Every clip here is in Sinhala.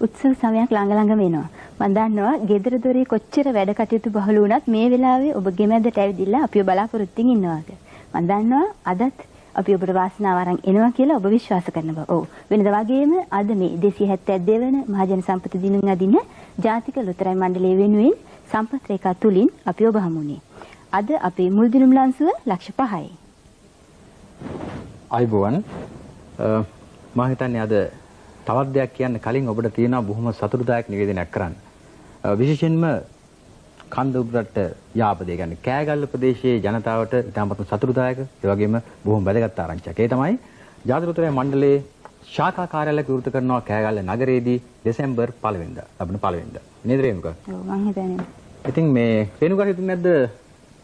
උත්සව සමයක් ළඟ වෙනවා. මම දන්නවා ගෙදර දොරේ කොච්චර වැඩ කටයුතු බහුල වුණත් මේ වෙලාවේ ඔබ ගෙමැද්දට ඇවිදilla අපිව බලාපොරොත්තුෙන් ඉන්නවාද. මම දන්නවා අදත් අපි ඔබට වාසනාව අරන් එනවා කියලා ඔබ විශ්වාස කරන බව. ඔව්. වෙනද වගේම අද මේ 272 වෙනි මහජන සම්පත දිනුම් අදින ජාතික ලොතරැයි මණ්ඩලය වෙනුවෙන් සම්පත් රේඛා තුලින් අපි ඔබ හමුුනේ. අද අපේ මුල් දිනුම් ලන්සුව ලක්ෂ 5යි. අයිබෝවන් මම හිතන්නේ අද තවත් දෙයක් කියන්න කලින් ඔබට තියෙනවා බොහොම සතුටුදායක නිවේදනයක් කරන්න. විශේෂයෙන්ම කන්ද උඩරට යාපදේ කියන්නේ කෑගල්ල ප්‍රදේශයේ ජනතාවට ඉතාමත් සතුටුදායක ඒ වගේම බොහොම වැදගත් ආරංචියක්. ඒ තමයි ජාතික ලොතරැයි මණ්ඩලයේ ශාඛා කාර්යාලයක් විවෘත කරනවා කෑගල්ල නගරයේදී දෙසැම්බර් 1 වෙනිදා. ලබන 1 වෙනිදා. නේද රේණුක? ඔව් මම හිතන්නේ. ඉතින් මේ රේණුක හිතුනේ නැද්ද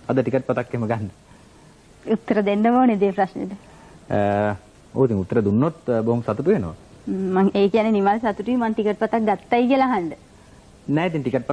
අද ටිකට් පතක් එහෙම ගන්න? උත්තර දෙන්න ඕනේ මේ ප්‍රශ්නෙට. ඔව් ඉතින් උත්තර දුන්නොත් බොහොම සතුටු වෙනවා. මම ඒ කියන්නේ නිමල් සතුටුයි මම ටිකට් පතක් ගත්තයි කියලා අහන්න. නෑ ඉතින් ටිකට්